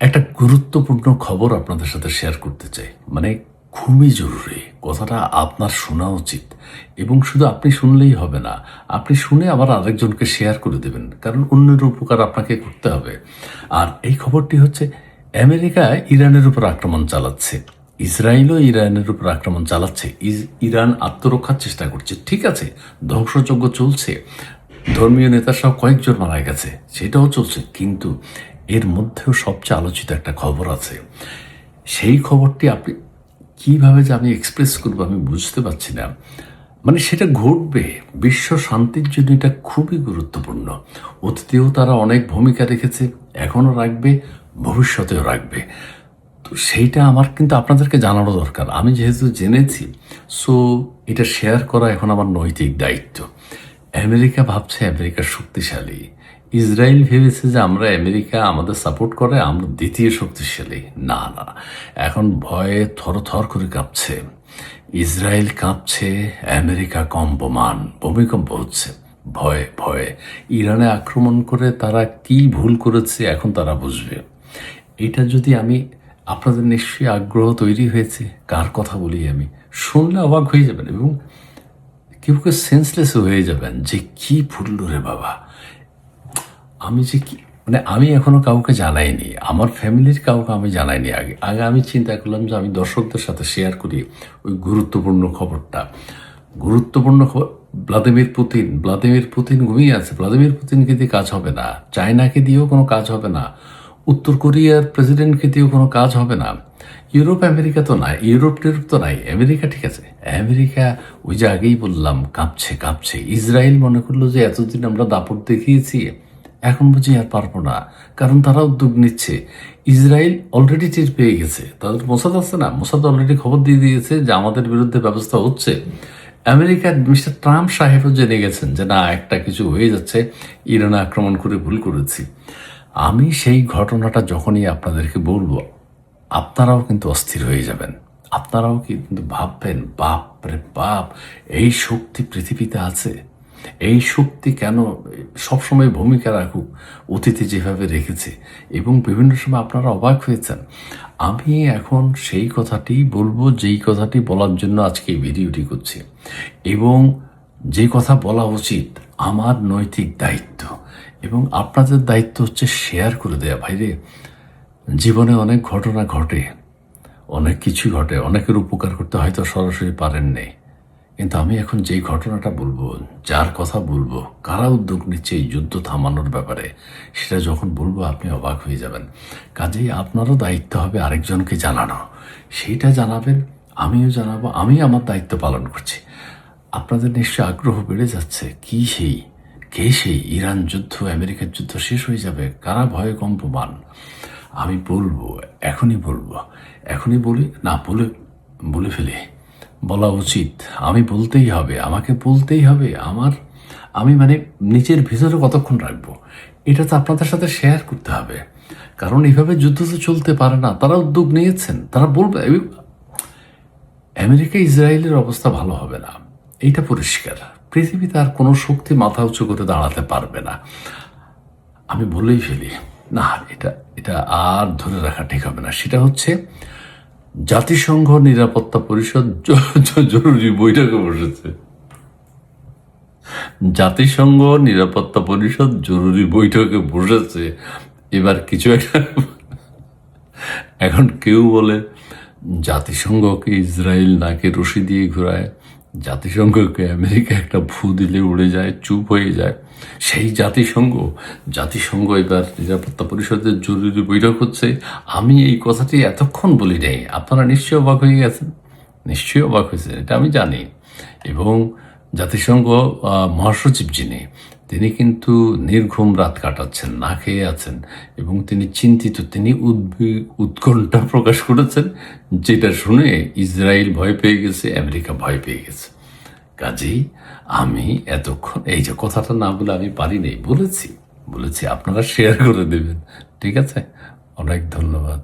একটা গুরুত্বপূর্ণ খবর আপনাদের সাথে শেয়ার করতে চাই। মানে খুবই জরুরি। কথাটা আপনার শোনা উচিত এবং শুধু আপনি শুনলেই হবে না। আপনি শুনে আবার আরেকজনকে শেয়ার করে দেবেন। কারণ অন্যের উপকার আপনাকে করতে হবে। আর এই খবরটি হচ্ছে আমেরিকা ইরানের উপর আক্রমণ চালাচ্ছে। ইসরায়েলও ইরানের উপর আক্রমণ চালাচ্ছে। ইরান আত্মরক্ষার চেষ্টা করছে। ঠিক আছে, ধ্বংসযজ্ঞ চলছে। ধর্মীয় নেতা সহ কয়েকজন মারা গেছে, সেটাও চলছে। কিন্তু এর মধ্যেও সবচেয়ে আলোচিত একটা খবর আছে। সেই খবরটি আপনি কিভাবে যে আমি এক্সপ্রেস করবো আমি বুঝতে পারছি না। মানে সেটা ঘটবে, বিশ্ব শান্তির জন্য এটা খুবই গুরুত্বপূর্ণ। অতীতেও তারা অনেক ভূমিকা রেখেছে, এখনও রাখবে, ভবিষ্যতেও রাখবে। তো সেইটা আমার কিন্তু আপনাদেরকে জানানো দরকার। আমি যেহেতু জেনেছি, সো এটা শেয়ার করা এখন আমার নৈতিক দায়িত্ব। আমেরিকা ভাবছে আমেরিকা শক্তিশালী। ইসরায়েল ভেবেছে যে আমরা আমেরিকা আমাদের সাপোর্ট করে, আমরা দ্বিতীয় শক্তিশালী। না না, এখন ভয়ে থরথর করে কাঁপছে। ইসরায়েল কাঁপছে, আমেরিকা কম্পমান, ভূমিকম্প হচ্ছে ভয়ে ভয়ে। ইরানে আক্রমণ করে তারা কি ভুল করেছে এখন তারা বুঝবে। এটা যদি আমি আপনাদের নিশ্চয়ই আগ্রহ তৈরি হয়েছে, কার কথা বলি আমি, শুনলে অবাক হয়ে যাবেন এবং কেউ কেউ সেন্সলেস হয়ে যাবেন যে কি ফুললো রে বাবা। আমি যে কি মানে আমি এখনো কাউকে জানাইনি, আমার ফ্যামিলির কাউকে আমি জানাইনি। আগে আগে আমি চিন্তা করলাম যে আমি দর্শকদের সাথে শেয়ার করি ওই গুরুত্বপূর্ণ খবরটা। গুরুত্বপূর্ণ খবর, ভ্লাদিমির পুতিন ঘুমিয়ে আছে। ভ্লাদিমির পুতিনকে দিয়ে কাজ হবে না, চায়নাকে দিয়েও কোনো কাজ হবে না, উত্তর কোরিয়ার প্রেসিডেন্টকে দিয়েও কোনো কাজ হবে না। ইউরোপ আমেরিকা তো নাই, ইউরোপ টিউরোপ তো নাই, আমেরিকা ঠিক আছে। আমেরিকা ওই যে আগেই বললাম কাঁপছে কাঁপছে। ইসরায়েল মনে করলো যে এতদিন আমরা দাপট দেখিয়েছি, এখন বুঝি আর পারবো না, কারণ তারা উদ্যোগ নিচ্ছে। ইসরায়েল অলরেডি টের পেয়ে গেছে, তাদের মোসাদ আছে না, মোসাদ অলরেডি খবর দিয়ে দিয়েছে যে আমাদের বিরুদ্ধে ব্যবস্থা হচ্ছে। আমেরিকার মিস্টার ট্রাম্প সাহেবও জেনে গেছেন যে না, একটা কিছু হয়ে যাচ্ছে, ইরানে আক্রমণ করে ভুল করেছি। আমি সেই ঘটনাটা যখনই আপনাদেরকে বলবো, আপনারাও কিন্তু অস্থির হয়ে যাবেন। আপনারাও কিন্তু ভাববেন, বাপ রে বাপ, এই শক্তি পৃথিবীতে আছে। এই শক্তি কেন সবসময় ভূমিকা রাখুক, অতীতে যেভাবে রেখেছে। এবং বিভিন্ন সময় আপনারা অবাক হয়েছেন। আমি এখন সেই কথাটি বলবো, যেই কথাটি বলার জন্য আজকে এই ভিডিওটি করছি, এবং যে কথা বলা উচিত আমার নৈতিক দায়িত্ব, এবং আপনাদের দায়িত্ব হচ্ছে শেয়ার করে দেয়া। ভাইরে, জীবনে অনেক ঘটনা ঘটে, অনেক কিছু ঘটে, অনেকের উপকার করতে হয়তো সরাসরি পারেননি। কিন্তু আমি এখন যেই ঘটনাটা বলবো, যার কথা বলবো, কারা উদ্যোগ নিচ্ছে এই যুদ্ধ থামানোর ব্যাপারে, সেটা যখন বলবো আপনি অবাক হয়ে যাবেন। কাজেই আপনারও দায়িত্ব হবে আরেকজনকে জানানো। সেইটা জানাবেন, আমিও জানাবো। আমি আমার দায়িত্ব পালন করছি। আপনাদের নিশ্চয় আগ্রহ বেড়ে যাচ্ছে, কে সেই ইরান যুদ্ধ, আমেরিকার যুদ্ধ শেষ হয়ে যাবে, কারা ভয়ে কম্পমান। আমি বলবো, এখনই বলি না, বলে ফেলি, বলা উচিত। আমি বলতেই হবে, আমাকে বলতেই হবে। আমি মানে নিজের ভিতরে কতক্ষণ রাখবো, এটা তো আপনাদের সাথে শেয়ার করতে হবে। কারণ এইভাবে যুদ্ধ তো চলতে পারে না। তারা উদ্যোগ নিয়েছেন, তারা বলবে। আমেরিকা ইসরায়েলের অবস্থা ভালো হবে না, এইটা পরিষ্কার। পৃথিবীতে আর কোনো শক্তি মাথা উঁচু করে দাঁড়াতে পারবে না। আমি বলেই ফেলি, না, এটা আর ধরে রাখা ঠিক হবে না। সেটা হচ্ছে জাতিসংঘ নিরাপত্তা পরিষদ জরুরি বৈঠকে বসেছে। জাতিসংঘ নিরাপত্তা পরিষদ জরুরি বৈঠকে বসেছে। এবার কিছু একটা, এখন কেউ বলে জাতিসংঘকে ইসরায়েল নাকে রশি দিয়ে ঘোরায়, জাতিসংঘকে আমেরিকা একটা ফু দিলে উড়ে যায়, চুপ হয়ে যায়। সেই জাতিসংঘ এবার নিরাপত্তা পরিষদের জরুরি বৈঠক হচ্ছে। আমি এই কথাটি এতক্ষণ বলি নাই, আপনারা নিশ্চয়ই অবাক হয়ে গেছেন, নিশ্চয়ই অবাক হয়েছেন, এটা আমি জানি। এবং জাতিসংঘ মহাসচিব তিনি কিন্তু নির্ঘুম রাত কাটাচ্ছেন, না খেয়ে আছেন, এবং তিনি চিন্তিত, তিনি উৎকণ্ঠা প্রকাশ করেছেন, যেটা শুনে ইসরায়েল ভয় পেয়ে গেছে, আমেরিকা ভয় পেয়ে গেছে। কাজেই আমি এতক্ষণ এই যে কথাটা না বলে আমি পারি নাই, বলেছি, আপনারা শেয়ার করে দেবেন। ঠিক আছে, অনেক ধন্যবাদ।